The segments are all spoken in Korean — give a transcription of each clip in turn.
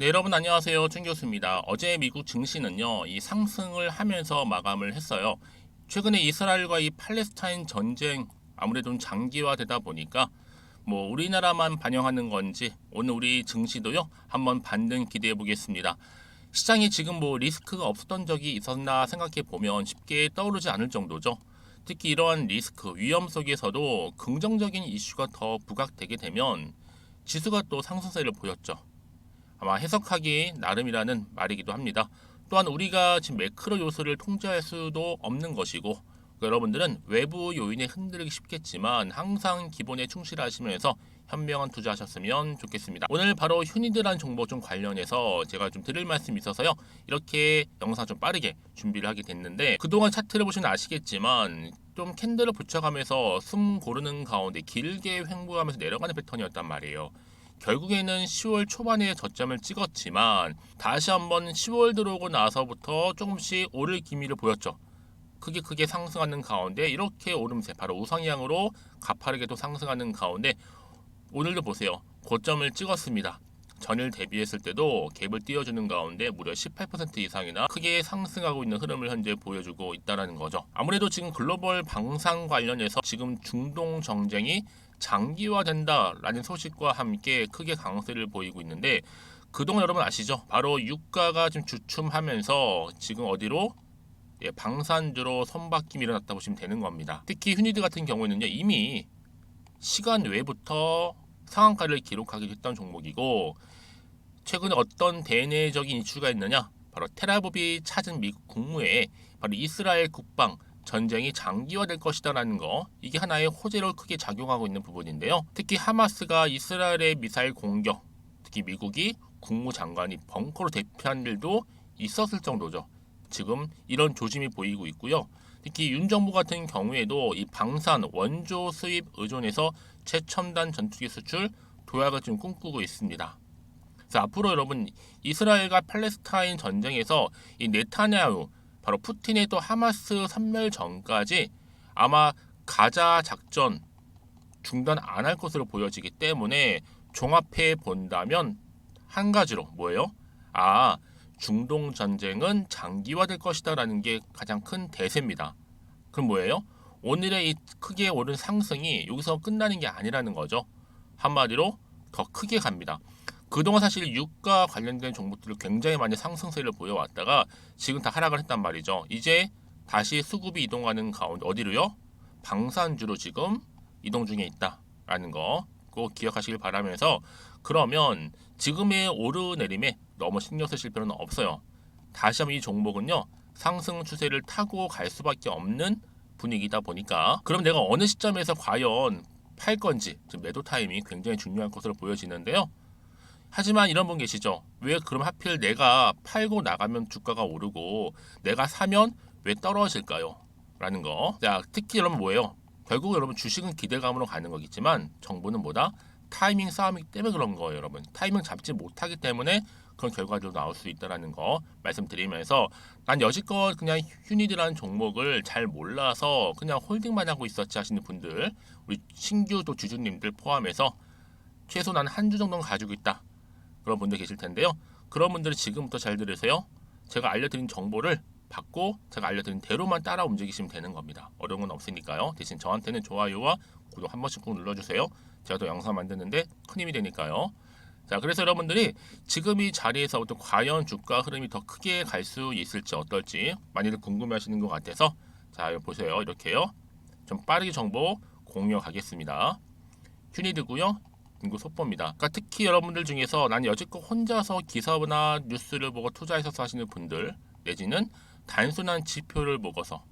네, 여러분 안녕하세요. 준 교수입니다. 어제 미국 증시는요, 이 상승을 하면서 마감을 했어요. 최근에 이스라엘과 이 팔레스타인 전쟁 아무래도 좀 장기화되다 보니까 뭐 우리나라만 반영하는 건지 오늘 우리 증시도요, 한번 반등 기대해 보겠습니다. 시장이 지금 뭐 리스크가 없었던 적이 있었나 생각해 보면 쉽게 떠오르지 않을 정도죠. 특히 이러한 리스크, 위험 속에서도 긍정적인 이슈가 더 부각되게 되면 지수가 또 상승세를 보였죠. 아마 해석하기 나름이라는 말이기도 합니다. 또한 우리가 지금 매크로 요소를 통제할 수도 없는 것이고 여러분들은 외부 요인에 흔들리기 쉽겠지만 항상 기본에 충실하시면서 현명한 투자하셨으면 좋겠습니다. 오늘 바로 휴니드란 종목 좀 관련해서 제가 좀 드릴 말씀이 있어서요. 이렇게 영상 좀 빠르게 준비를 하게 됐는데 그동안 차트를 보시면 아시겠지만 좀 캔들을 붙여가면서 숨 고르는 가운데 길게 횡보하면서 내려가는 패턴이었단 말이에요. 결국에는 10월 초반에 저점을 찍었지만 다시 한번 10월 들어오고 나서부터 조금씩 오를 기미를 보였죠. 크게 상승하는 가운데 이렇게 오름세 바로 우상향으로 가파르게도 상승하는 가운데 오늘도 보세요. 고점을 찍었습니다. 전일 대비했을 때도 갭을 띄워주는 가운데 무려 18% 이상이나 크게 상승하고 있는 흐름을 현재 보여주고 있다는 거죠. 아무래도 지금 글로벌 방산 관련해서 지금 중동 정쟁이 장기화된다라는 소식과 함께 크게 강세를 보이고 있는데 그동안 여러분 아시죠? 바로 유가가 좀 주춤하면서 지금 어디로 방산주로 선박김이 일어났다 보시면 되는 겁니다. 특히 휴니드 같은 경우에는요 이미 시간 외부터 상한가를 기록하기도 했던 종목이고 최근에 어떤 대내적인 이슈가 있느냐? 바로 텔아비브이 찾은 미국 국무회에 바로 이스라엘 국방 전쟁이 장기화될 것이다라는 거 이게 하나의 호재로 크게 작용하고 있는 부분인데요. 특히 하마스가 이스라엘의 미사일 공격, 특히 미국이 국무장관이 벙커로 대피한 일도 있었을 정도죠. 지금 이런 조짐이 보이고 있고요. 특히 윤 정부 같은 경우에도 이 방산 원조 수입 의존에서 최첨단 전투기 수출 도약을 좀 꿈꾸고 있습니다. 그래서 앞으로 여러분 이스라엘과 팔레스타인 전쟁에서 이 네타냐후 바로 푸틴의 또 하마스 섬멸 전까지 아마 가자 작전 중단 안 할 것으로 보여지기 때문에 종합해 본다면 한 가지로 뭐예요? 아, 중동 전쟁은 장기화될 것이다라는 게 가장 큰 대세입니다. 그럼 뭐예요? 오늘의 이 크게 오른 상승이 여기서 끝나는 게 아니라는 거죠. 한마디로 더 크게 갑니다. 그동안 사실 유가 관련된 종목들을 굉장히 많이 상승세를 보여왔다가 지금 다 하락을 했단 말이죠. 이제 다시 수급이 이동하는 가운데 어디로요? 방산주로 지금 이동 중에 있다라는 거 꼭 기억하시길 바라면서 그러면 지금의 오르내림에 너무 신경 쓰실 필요는 없어요. 다시 한번 이 종목은요. 상승 추세를 타고 갈 수밖에 없는 분위기다 보니까 그럼 내가 어느 시점에서 과연 팔 건지 매도 타이밍이 굉장히 중요한 것으로 보여지는데요. 하지만 이런 분 계시죠. 왜 그럼 하필 내가 팔고 나가면 주가가 오르고 내가 사면 왜 떨어질까요? 라는 거. 자, 특히 여러분 뭐예요? 결국 여러분 주식은 기대감으로 가는 거겠지만 정보는 뭐다? 타이밍 싸움이기 때문에 그런 거예요, 여러분. 타이밍 잡지 못하기 때문에 그런 결과들도 나올 수 있다는 거 말씀드리면서 난 여지껏 그냥 휴니드라는 종목을 잘 몰라서 그냥 홀딩만 하고 있었지 하시는 분들 우리 신규 또 주주님들 포함해서 최소 난 한 주 정도는 가지고 있다. 그런 분들 계실 텐데요. 그런 분들은 지금부터 잘 들으세요. 제가 알려드린 정보를 받고 제가 알려드린 대로만 따라 움직이시면 되는 겁니다. 어려운 건 없으니까요. 대신 저한테는 좋아요와 구독 한 번씩 꼭 눌러주세요. 제가 또 영상 만드는데 큰 힘이 되니까요. 자, 그래서 여러분들이 지금 이 자리에서부터 과연 주가 흐름이 더 크게 갈 수 있을지 어떨지 많이들 궁금해하시는 것 같아서 자, 보세요. 이렇게요. 좀 빠르게 정보 공유하겠습니다. 휴니드고요. 인구 속보입니다. 그러니까 특히 여러분들 중에서 난 여지껏 혼자서 기사나 뉴스를 보고 투자해서 하시는 분들 내지는 단순한 지표를 보고서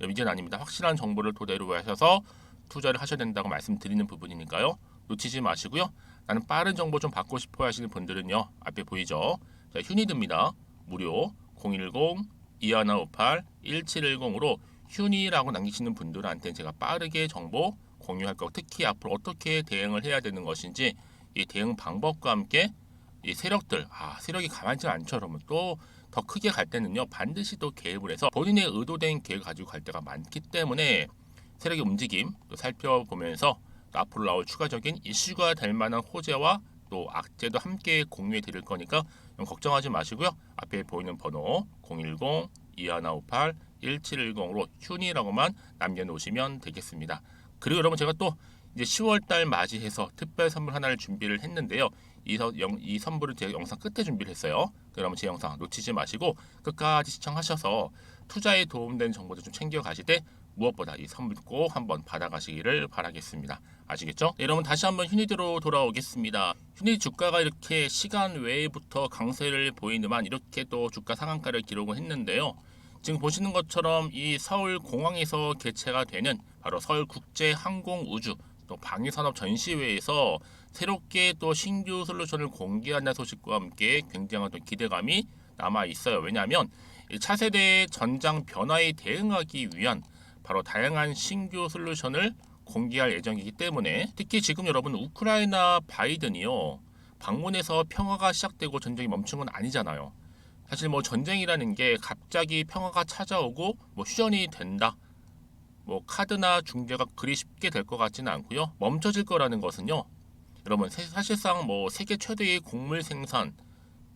이제는 아닙니다. 확실한 정보를 토대로 하셔서 투자를 하셔야 된다고 말씀드리는 부분이니까요. 놓치지 마시고요. 나는 빠른 정보 좀 받고 싶어 하시는 분들은요. 앞에 보이죠? 자, 휴니드입니다. 무료 010-2158-1710으로 휴니라고 남기시는 분들한테 제가 빠르게 정보 공유할 거 특히 앞으로 어떻게 대응을 해야 되는 것인지 이 대응 방법과 함께 이 세력들 세력이 가만히 않죠 여러분 또 더 크게 갈 때는요 반드시 또 개입을 해서 본인의 의도된 계획을 가지고 갈 때가 많기 때문에 세력의 움직임 또 살펴보면서 또 앞으로 나올 추가적인 이슈가 될 만한 호재와 또 악재도 함께 공유해 드릴 거니까 걱정하지 마시고요. 앞에 보이는 번호 010-2158-1710으로 휴니라고만 남겨놓으시면 되겠습니다. 그리고 여러분 제가 또 이제 10월달 맞이해서 특별 선물 하나를 준비를 했는데요. 이 선물을 제가 영상 끝에 준비를 했어요. 그러면 제 영상 놓치지 마시고 끝까지 시청하셔서 투자에 도움되는 정보도 좀 챙겨 가시되 무엇보다 이 선물 꼭 한번 받아가시기를 바라겠습니다. 아시겠죠? 네, 여러분 다시 한번 휴니드로 돌아오겠습니다. 휴니드 주가가 이렇게 시간 외부터 강세를 보이는만 이렇게 또 주가 상한가를 기록을 했는데요. 지금 보시는 것처럼 이 서울 공항에서 개최가 되는 바로 서울국제항공우주 또 방위산업 전시회에서 새롭게 또 신규 솔루션을 공개한다는 소식과 함께 굉장한 또 기대감이 남아 있어요. 왜냐하면 차세대의 전장 변화에 대응하기 위한 바로 다양한 신규 솔루션을 공개할 예정이기 때문에 특히 지금 여러분 우크라이나 바이든이요 방문해서 평화가 시작되고 전쟁이 멈춘 건 아니잖아요. 사실 뭐 전쟁이라는 게 갑자기 평화가 찾아오고 뭐 휴전이 된다. 뭐 카드나 중재가 그리 쉽게 될 것 같지는 않고요. 멈춰질 거라는 것은요. 여러분 사실상 뭐 세계 최대의 곡물 생산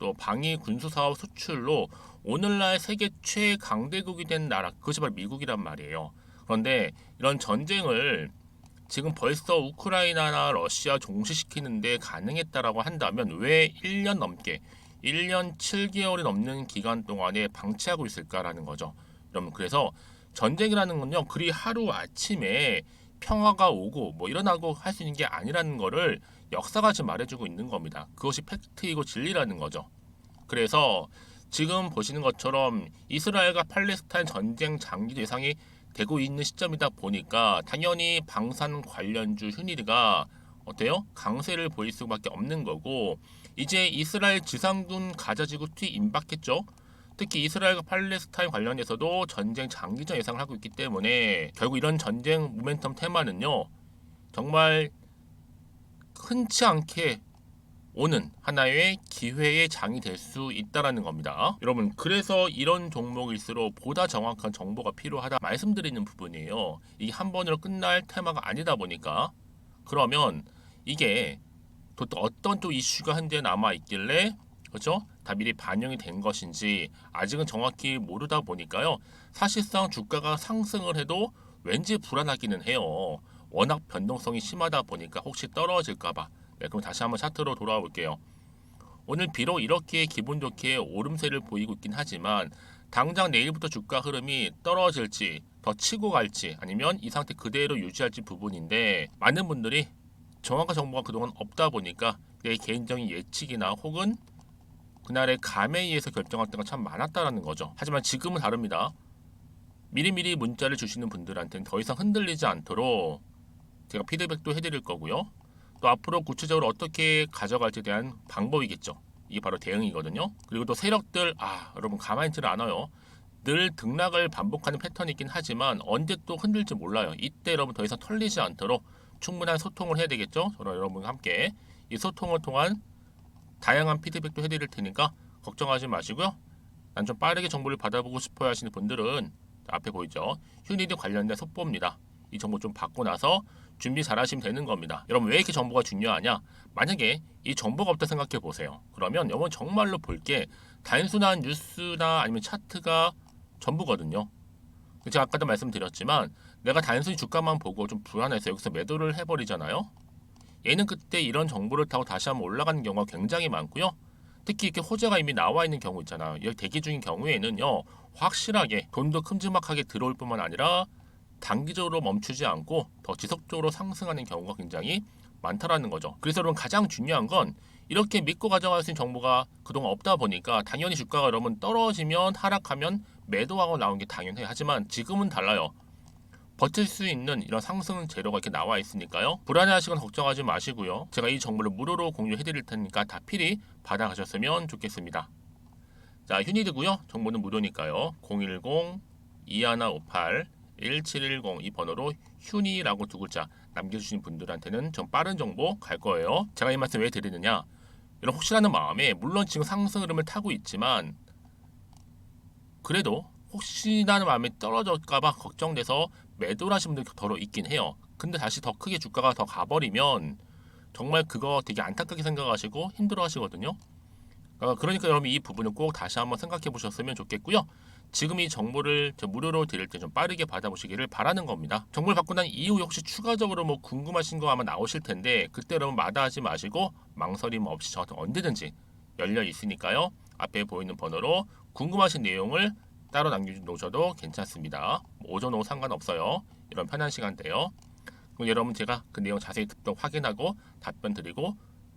또 방위 군수 사업 수출로 오늘날 세계 최강대국이 된 나라 그것이 바로 미국이란 말이에요. 그런데 이런 전쟁을 지금 벌써 우크라이나나 러시아 종식시키는데 가능했다라고 한다면 왜 1년 넘게 1년 7개월이 넘는 기간 동안에 방치하고 있을까라는 거죠. 여러분 그래서 전쟁이라는 건요 그리 하루 아침에 평화가 오고 뭐 일어나고 할 수 있는 게 아니라는 거를 역사가 지금 말해주고 있는 겁니다. 그것이 팩트이고 진리라는 거죠. 그래서 지금 보시는 것처럼 이스라엘과 팔레스타인 전쟁 장기 예상이 되고 있는 시점이다 보니까 당연히 방산 관련주 휴니드가 어때요? 강세를 보일 수밖에 없는 거고 이제 이스라엘 지상군 가자지구 투입 임박했죠. 특히 이스라엘과 팔레스타인 관련해서도 전쟁 장기전 예상을 하고 있기 때문에 결국 이런 전쟁 모멘텀 테마는요. 정말 흔치 않게 오는 하나의 기회의 장이 될 수 있다라는 겁니다. 여러분 그래서 이런 종목일수록 보다 정확한 정보가 필요하다 말씀드리는 부분이에요. 이게 한 번으로 끝날 테마가 아니다 보니까 그러면 이게 또 어떤 또 이슈가 현재 남아 있길래 그렇죠? 다 미리 반영이 된 것인지 아직은 정확히 모르다 보니까요. 사실상 주가가 상승을 해도 왠지 불안하기는 해요. 워낙 변동성이 심하다 보니까 혹시 떨어질까봐. 네, 그럼 다시 한번 차트로 돌아와 볼게요. 오늘 비록 이렇게 기분 좋게 오름세를 보이고 있긴 하지만 당장 내일부터 주가 흐름이 떨어질지 더 치고 갈지 아니면 이 상태 그대로 유지할지 부분인데 많은 분들이 정확한 정보가 그동안 없다 보니까 내 개인적인 예측이나 혹은 그날의 감에 의해서 결정할 때가 참 많았다라는 거죠. 하지만 지금은 다릅니다. 미리미리 문자를 주시는 분들한테는 더 이상 흔들리지 않도록 제가 피드백도 해드릴 거고요. 또 앞으로 구체적으로 어떻게 가져갈지에 대한 방법이겠죠. 이게 바로 대응이거든요. 그리고 또 세력들 여러분 가만히 있지를 않아요. 늘 등락을 반복하는 패턴이 있긴 하지만 언제 또 흔들지 몰라요. 이때 여러분 더 이상 털리지 않도록 충분한 소통을 해야 되겠죠. 저랑 여러분과 함께 이 소통을 통한 다양한 피드백도 해드릴 테니까 걱정하지 마시고요. 난 좀 빠르게 정보를 받아보고 싶어야 하시는 분들은 앞에 보이죠. 휴니드 관련된 속보입니다. 이 정보 좀 받고 나서 준비 잘 하시면 되는 겁니다. 여러분 왜 이렇게 정보가 중요하냐? 만약에 이 정보가 없다 생각해 보세요. 그러면 여러분 정말로 볼 게 단순한 뉴스나 아니면 차트가 전부거든요. 제가 아까도 말씀드렸지만 내가 단순히 주가만 보고 좀 불안해서 여기서 매도를 해버리잖아요. 얘는 그때 이런 정보를 타고 다시 한번 올라가는 경우가 굉장히 많고요. 특히 이렇게 호재가 이미 나와 있는 경우 있잖아요. 여기 대기 중인 경우에는요. 확실하게 돈도 큼지막하게 들어올 뿐만 아니라 단기적으로 멈추지 않고 더 지속적으로 상승하는 경우가 굉장히 많다라는 거죠. 그래서 여러분 가장 중요한 건 이렇게 믿고 가져갈 수 있는 정보가 그동안 없다 보니까 당연히 주가가 여러분 떨어지면 하락하면 매도하고 나온 게 당연해요. 하지만 지금은 달라요. 버틸 수 있는 이런 상승 재료가 이렇게 나와 있으니까요. 불안해하시거나 걱정하지 마시고요. 제가 이 정보를 무료로 공유해 드릴 테니까 다 필히 받아가셨으면 좋겠습니다. 자, 휴니드고요. 정보는 무료니까요. 010-2158-1710 이 번호로 휴니라고 두 글자 남겨주신 분들한테는 좀 빠른 정보 갈 거예요. 제가 이 말씀 왜 드리느냐? 이런 혹시라는 마음에 물론 지금 상승 흐름을 타고 있지만 그래도 혹시나 마음이 떨어질까봐 걱정돼서 매도를 하신 분들이 더러 있긴 해요. 근데 다시 더 크게 주가가 더 가버리면 정말 그거 되게 안타깝게 생각하시고 힘들어 하시거든요. 그러니까 여러분 이 부분을 꼭 다시 한번 생각해 보셨으면 좋겠고요. 지금 이 정보를 무료로 드릴 때 좀 빠르게 받아보시기를 바라는 겁니다. 정보를 받고 난 이후에 혹시 추가적으로 뭐 궁금하신 거 아마 나오실 텐데 그때 여러분 마다하지 마시고 망설임 없이 저한테 언제든지 열려 있으니까요. 앞에 보이는 번호로 궁금하신 내용을 따로 남겨놓으셔도 괜찮습니다. 오전 오후 상관없어요. 이런 편한 시간대요. 그럼 여러분 제가 그 내용 자세히 또 확인하고 답변 드리고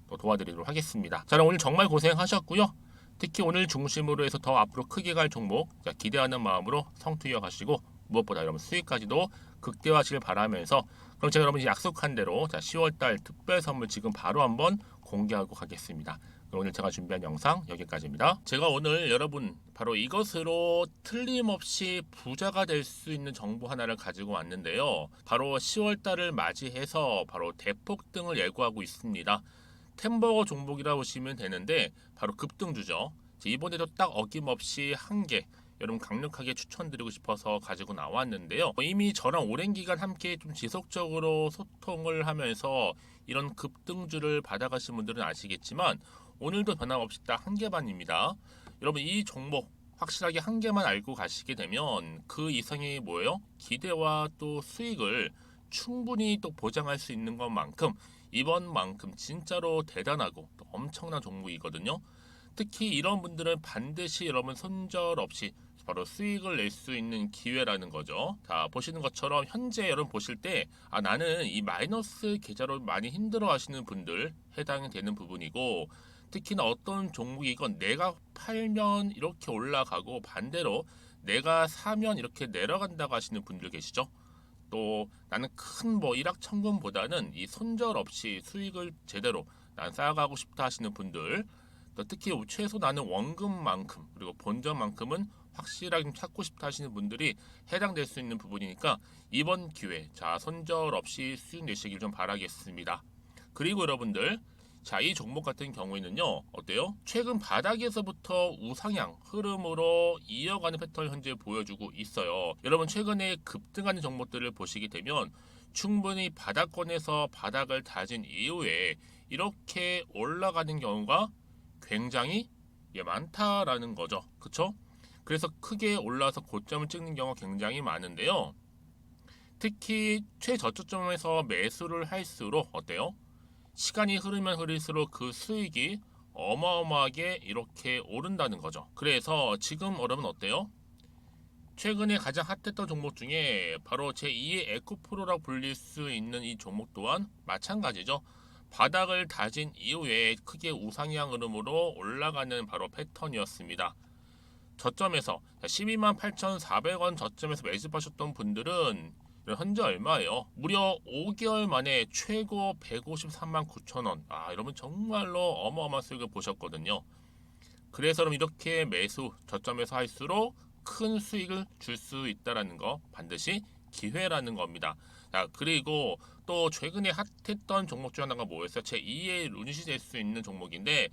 또 도와드리도록 하겠습니다. 자, 오늘 정말 고생하셨고요. 특히 오늘 중심으로 해서 더 앞으로 크게 갈 종목 기대하는 마음으로 성투 이어가시고 무엇보다 여러분 수익까지도 극대화하시길 바라면서 그럼 제가 여러분이 약속한 대로 10월달 특별 선물 지금 바로 한번 공개하고 가겠습니다. 오늘 제가 준비한 영상 여기까지입니다. 제가 오늘 여러분 바로 이것으로 틀림없이 부자가 될 수 있는 정보 하나를 가지고 왔는데요. 바로 10월달을 맞이해서 바로 대폭등을 예고하고 있습니다. 템버거 종목이라 보시면 되는데 바로 급등주죠. 이번에도 딱 어김없이 한 개 여러분 강력하게 추천드리고 싶어서 가지고 나왔는데요. 이미 저랑 오랜 기간 함께 좀 지속적으로 소통을 하면서 이런 급등주를 받아가신 분들은 아시겠지만 오늘도 변함없이 딱 한 개만입니다. 여러분 이 종목 확실하게 한 개만 알고 가시게 되면 그 이상이 뭐예요? 기대와 또 수익을 충분히 또 보장할 수 있는 것만큼 이번만큼 진짜로 대단하고 또 엄청난 종목이거든요. 특히 이런 분들은 반드시 여러분 손절 없이 바로 수익을 낼 수 있는 기회라는 거죠. 자, 보시는 것처럼 현재 여러분 보실 때 나는 이 마이너스 계좌로 많이 힘들어 하시는 분들 해당이 되는 부분이고 특히나 어떤 종목이건 내가 팔면 이렇게 올라가고 반대로 내가 사면 이렇게 내려간다고 하시는 분들 계시죠. 또 나는 큰 뭐 일확천금보다는 이 손절 없이 수익을 제대로 난 쌓아가고 싶다 하시는 분들 또 특히 최소 나는 원금만큼 그리고 본전만큼은 확실하게 찾고 싶다 하시는 분들이 해당될 수 있는 부분이니까 이번 기회 자 손절 없이 수익 내시길 좀 바라겠습니다. 그리고 여러분들 자, 이 종목 같은 경우에는요, 어때요? 최근 바닥에서부터 우상향 흐름으로 이어가는 패턴을 현재 보여주고 있어요. 여러분, 최근에 급등하는 종목들을 보시게 되면 충분히 바닥권에서 바닥을 다진 이후에 이렇게 올라가는 경우가 굉장히 많다라는 거죠. 그쵸? 그래서 크게 올라서 고점을 찍는 경우가 굉장히 많은데요. 특히 최저점에서 매수를 할수록 어때요? 시간이 흐르면 흐를수록 그 수익이 어마어마하게 이렇게 오른다는 거죠. 그래서 지금 여러분 어때요? 최근에 가장 핫했던 종목 중에 바로 제2의 에코프로라고 불릴 수 있는 이 종목 또한 마찬가지죠. 바닥을 다진 이후에 크게 우상향 흐름으로 올라가는 바로 패턴이었습니다. 저점에서 128,400원 저점에서 매집하셨던 분들은 현재 얼마예요? 무려 5개월 만에 최고 153만 9천 원. 여러분 정말로 어마어마한 수익을 보셨거든요. 그래서 여러분 이렇게 매수 저점에서 할수록 큰 수익을 줄 수 있다라는 거 반드시 기회라는 겁니다. 자, 그리고 또 최근에 핫했던 종목 중 하나가 뭐였어요? 제2의 루닛이 될 수 있는 종목인데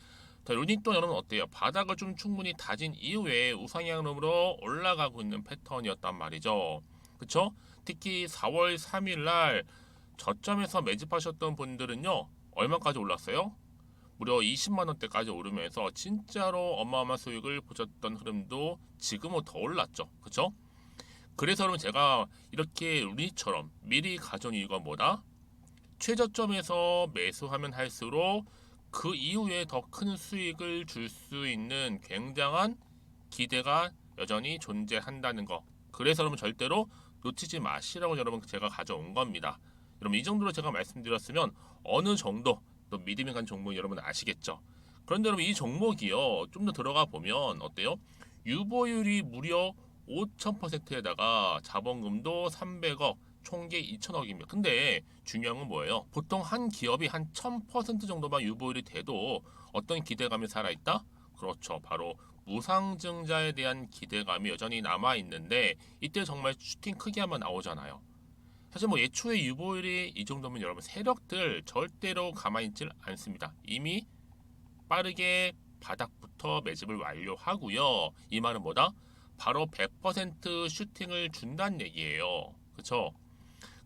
루닛도 여러분 어때요? 바닥을 좀 충분히 다진 이후에 우상향으로 올라가고 있는 패턴이었단 말이죠. 그쵸? 특히 4월 3일 날 저점에서 매집하셨던 분들은요. 얼마까지 올랐어요? 무려 20만 원대까지 오르면서 진짜로 어마어마한 수익을 보셨던 흐름도 지금은 더 올랐죠. 그쵸? 그래서 여러분 제가 이렇게 루닛처럼 미리 가져온 이유가 뭐다? 최저점에서 매수하면 할수록 그 이후에 더 큰 수익을 줄 수 있는 굉장한 기대가 여전히 존재한다는 거. 그래서 여러분 절대로 놓치지 마시라고 여러분 제가 가져온 겁니다. 여러분 이 정도로 제가 말씀드렸으면 어느 정도 또 믿음이 간 종목 여러분 아시겠죠? 그런데 여러분 이 종목이요 좀 더 들어가 보면 어때요? 유보율이 무려 5,000%에다가 자본금도 300억 총계 2천억입니다. 근데 중요한 건 뭐예요? 보통 한 기업이 한 1000% 정도만 유보율이 돼도 어떤 기대감이 살아있다? 그렇죠. 바로 무상증자에 대한 기대감이 여전히 남아있는데 이때 정말 슈팅 크게 한번 나오잖아요. 사실 뭐 예초에 유보율이 이 정도면 여러분 세력들 절대로 가만히 있질 않습니다. 이미 빠르게 바닥부터 매집을 완료하고요. 이 말은 뭐다? 바로 100% 슈팅을 준다는 얘기예요. 그렇죠?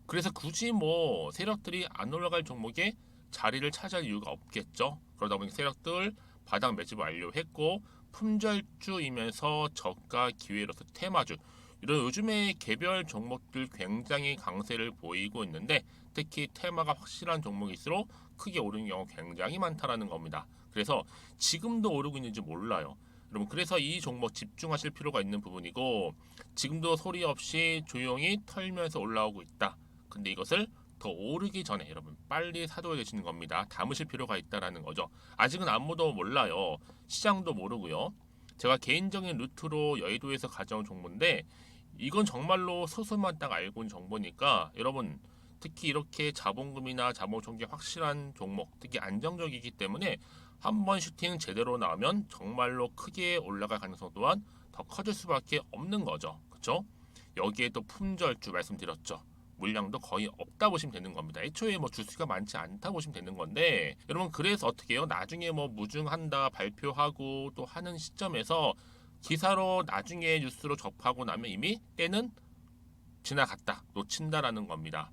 그래서 굳이 뭐 세력들이 안 올라갈 종목에 자리를 차지할 이유가 없겠죠. 그러다 보니 세력들 바닥 매집 완료했고 품절주이면서 저가 기회로서 테마주 이런 요즘에 개별 종목들 굉장히 강세를 보이고 있는데 특히 테마가 확실한 종목일수록 크게 오르는 경우 굉장히 많다라는 겁니다. 그래서 지금도 오르고 있는지 몰라요. 여러분 그래서 이 종목 집중하실 필요가 있는 부분이고 지금도 소리 없이 조용히 털면서 올라오고 있다. 근데 이것을 더 오르기 전에 여러분 빨리 사둬야 되시는 겁니다. 담으실 필요가 있다라는 거죠. 아직은 아무도 몰라요. 시장도 모르고요. 제가 개인적인 루트로 여의도에서 가져온 정보인데 이건 정말로 소수만 딱 알고 있는 정보니까 여러분 특히 이렇게 자본금이나 자본총계 확실한 종목 특히 안정적이기 때문에 한번 슈팅 제대로 나오면 정말로 크게 올라갈 가능성 또한 더 커질 수밖에 없는 거죠. 그렇죠? 여기에 또 품절주 말씀드렸죠. 물량도 거의 없다 보시면 되는 겁니다. 애초에 뭐 주수가 많지 않다 보시면 되는 건데 여러분 그래서 어떻게 해요? 나중에 뭐 무증한다 발표하고 또 하는 시점에서 기사로 나중에 뉴스로 접하고 나면 이미 때는 지나갔다 놓친다라는 겁니다.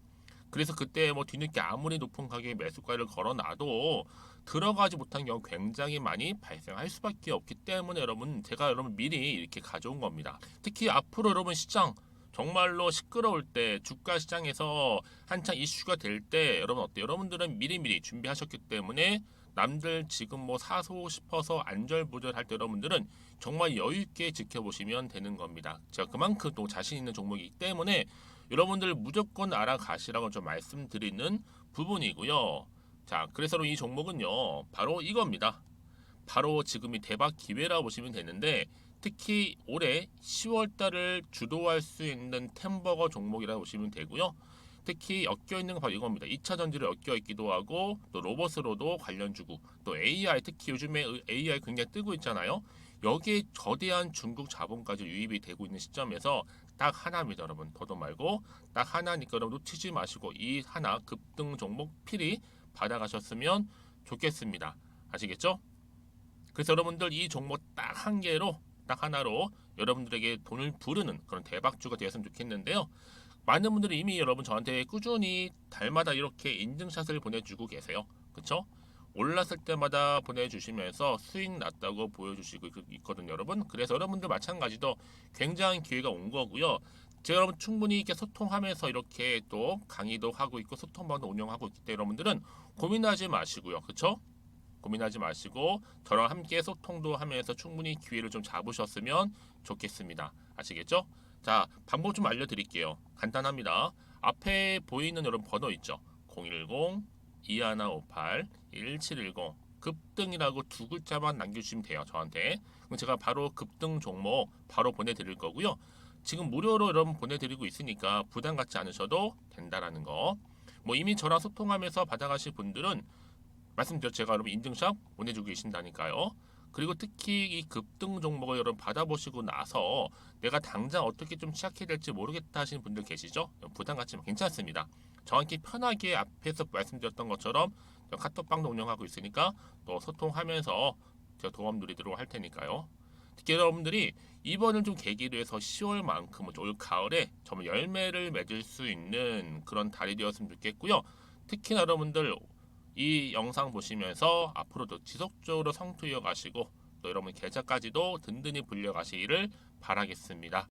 그래서 그때 뭐 뒤늦게 아무리 높은 가격에 매수가를 걸어놔도 들어가지 못한 경우 굉장히 많이 발생할 수밖에 없기 때문에 여러분 제가 여러분 미리 이렇게 가져온 겁니다. 특히 앞으로 여러분 시장 정말로 시끄러울 때 주가 시장에서 한창 이슈가 될 때 여러분 어때요? 여러분들은 미리미리 준비하셨기 때문에 남들 지금 뭐 사고 싶어서 안절부절할 때 여러분들은 정말 여유 있게 지켜보시면 되는 겁니다. 제가 그만큼 또 자신 있는 종목이기 때문에 여러분들 무조건 알아가시라고 좀 말씀드리는 부분이고요. 자, 그래서 이 종목은요, 바로 이겁니다. 바로 지금이 대박 기회라 보시면 되는데 특히 올해 10월 달을 주도할 수 있는 템버거 종목이라고 보시면 되고요. 특히 엮여 있는 건 바로 이겁니다. 2차 전지를 엮여 있기도 하고 또 로봇으로도 관련 주고 또 AI 특히 요즘에 AI 굉장히 뜨고 있잖아요. 여기에 거대한 중국 자본까지 유입이 되고 있는 시점에서 딱 하나입니다, 여러분. 더도 말고 딱 하나니까 여러분 놓치지 마시고 이 하나 급등 종목 필히 받아가셨으면 좋겠습니다. 아시겠죠? 그래서 여러분들 이 종목 딱 한 개로 딱 하나로 여러분들에게 돈을 부르는 그런 대박주가 되었으면 좋겠는데요. 많은 분들이 이미 여러분 저한테 꾸준히 달마다 이렇게 인증샷을 보내주고 계세요. 그쵸? 올랐을 때마다 보내주시면서 수익 났다고 보여주시고 있거든요, 여러분. 그래서 여러분들 마찬가지도 굉장한 기회가 온 거고요. 제가 여러분 충분히 이렇게 소통하면서 이렇게 또 강의도 하고 있고 소통방도 운영하고 있기 때문에 여러분들은 고민하지 마시고요. 그쵸? 고민하지 마시고 저랑 함께 소통도 하면서 충분히 기회를 좀 잡으셨으면 좋겠습니다. 아시겠죠? 자, 방법 좀 알려드릴게요. 간단합니다. 앞에 보이는 여러분 번호 있죠? 010-2158-1710 급등이라고 두 글자만 남겨주시면 돼요. 저한테. 그럼 제가 바로 급등 종목 바로 보내드릴 거고요. 지금 무료로 여러분 보내드리고 있으니까 부담 갖지 않으셔도 된다라는 거. 뭐 이미 저랑 소통하면서 받아가실 분들은 말씀드렸죠. 제가 여러분 인증샷 보내주고 계신다니까요. 그리고 특히 이 급등 종목을 여러분 받아보시고 나서 내가 당장 어떻게 좀 시작해야 될지 모르겠다 하시는 분들 계시죠? 부담 갖지만 괜찮습니다. 저한테 편하게 앞에서 말씀드렸던 것처럼 카톡방도 운영하고 있으니까 또 소통하면서 제가 도움 드리도록 할 테니까요. 특히 여러분들이 이번을 좀 계기로 해서 10월만큼은 올 가을에 정말 열매를 맺을 수 있는 그런 달이 되었으면 좋겠고요. 특히나 여러분들 이 영상 보시면서 앞으로도 지속적으로 성투 이어가시고 또 여러분 계좌까지도 든든히 불려가시기를 바라겠습니다.